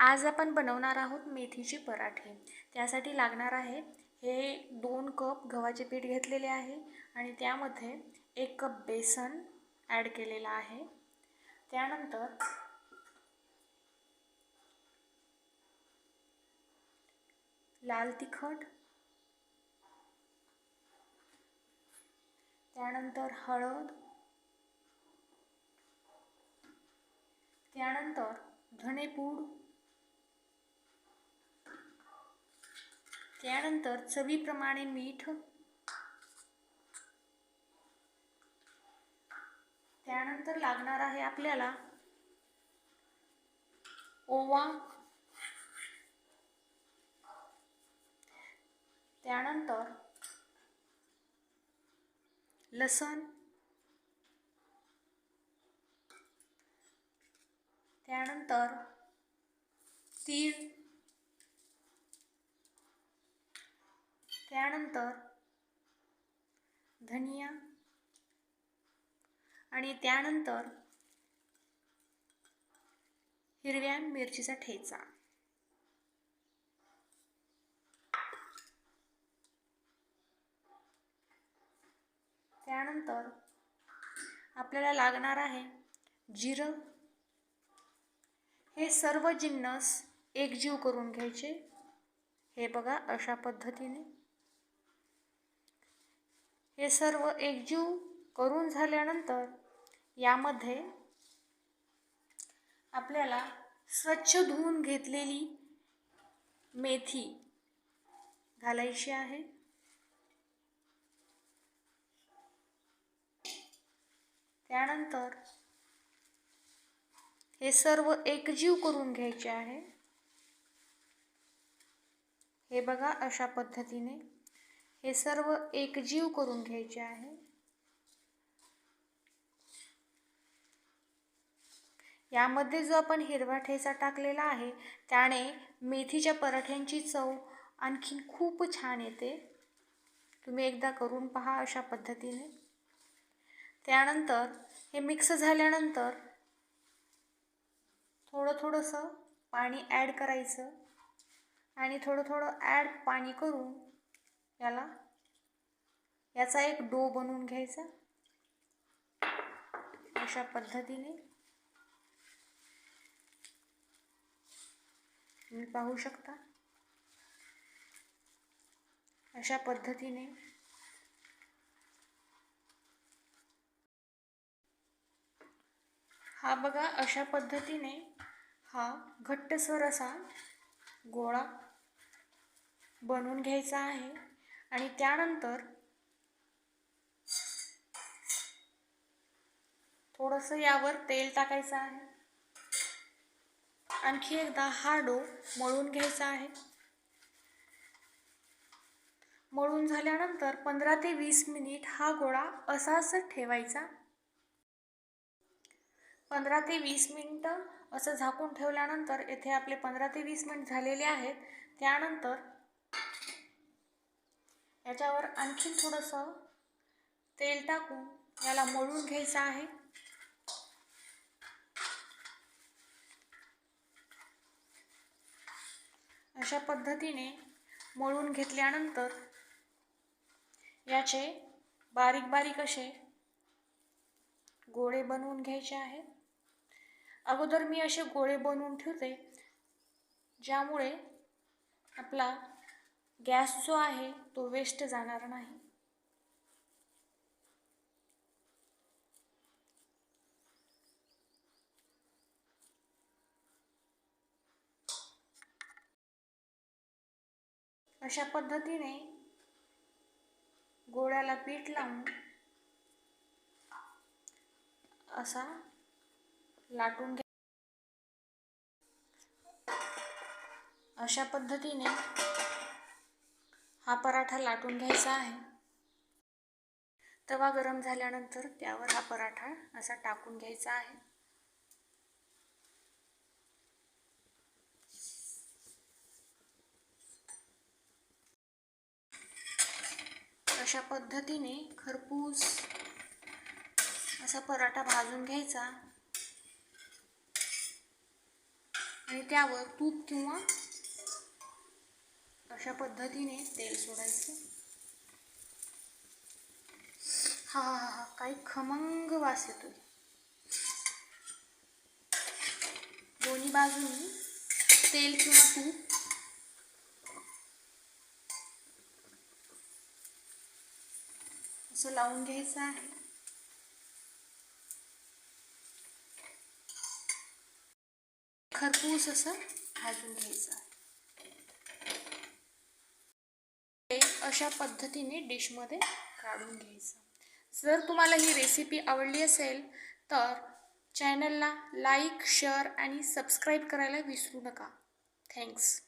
आज आपण बनवणार आहोत मेथीचे पराठे। त्यासाठी लागणार आहे हे 2 कप गव्हाचे पीठ घेतलेले आहे आणि त्यामध्ये 1 कप बेसन ॲड केलेला आहे। त्यानंतर लाल तिखट, त्यानंतर हळद, त्यानंतर धनेपूड, त्यानंतर चवीप्रमाणे मीठ, त्यानंतर लागणार आहे आपल्याला ओवा, त्यानंतर लसण, त्यानंतर तीळ, त्यानंतर धनिया आणि त्यानंतर हिरव्या मिरचीचा ठेचा। त्यानंतर आपल्याला लागणार आहे जिरं। हे सर्व जिन्नस एकजीव करून घ्यायचे। हे बघा अशा पद्धतीने हे सर्व एकजीव करून झाल्यानंतर यामध्ये आपल्याला स्वच्छ धुवून घेतलेली मेथी घालायची आहे। त्यानंतर हे सर्व एकजीव करून घ्यायचे आहे। हे बघा अशा पद्धतीने हे सर्व एकजीव करून घ्यायचे आहे। यामध्ये जो आपण हिरवा ठेचा टाकलेला आहे त्याने मेथीच्या पराठ्यांची चव आणखी खूप छान येते। तुम्ही एकदा करून पहा अशा पद्धतीने। त्यानंतर हे मिक्स झाल्यानंतर थोडंसं पाणी ॲड करायचं आणि थोडं पाणी करून याचा एक डो बनवून घ्यायचा अशा पद्धतीने। तुम्ही पाहू शकता अशा पद्धतीने हा बघा अशा पद्धतीने हा घट्टसर असा गोळा बनवून घ्यायचा आहे आणि त्यानंतर थोडंसं यावर तेल टाकायचं आहे। आणखी एकदा हा डो मळून घ्यायचा आहे। मळून झाल्यानंतर 15 ते 20 मिनिट हा गोळा असाच ठेवायचा। 15 ते 20 मिनिटं असं झाकून ठेवल्यानंतर येथे आपले 15 ते 20 मिनिट झालेले आहेत। त्यानंतर याच्यावर आणखी थोडंसं तेल टाकून याला मळून घ्यायचं आहे। अशा पद्धतीने मळून घेतल्यानंतर याचे बारीक बारीक असे गोळे बनवून घ्यायचे आहेत। अगोदर मी असे गोळे बनवून ठेवते ज्यामुळे आपला गॅस जो आहे तो वेस्ट जाणार नाही। अशा पद्धतीने गोळ्याला पीठ लावून असा लाटून घ्या। अशा पद्धतीने हा पराठा लाटून घ्यायचा आहे। तवा गरम झाल्यानंतर त्यावर हा पराठा असा टाकून घ्यायचा आहे। अशा पद्धतीने खरपूस असा पराठा भाजून घ्यायचा आणि त्यावर तूप किंवा अशा पद्धतीने तेल सोडायचं. हा हा हा, काही खमंग वास येतोय. दोन्ही बाजूनी तेल किंवा तूप असं लावून घ्यायचं आहे. खरपूस असं भाजून घ्यायचं आहे. हे अशा पद्धतीने डिशमध्ये काढून घ्यायचं. जर तुम्हाला ही रेसिपी आवडली असेल तर चॅनलला लाईक, शेअर आणि सबस्क्राईब करायला विसरू नका. थँक्स.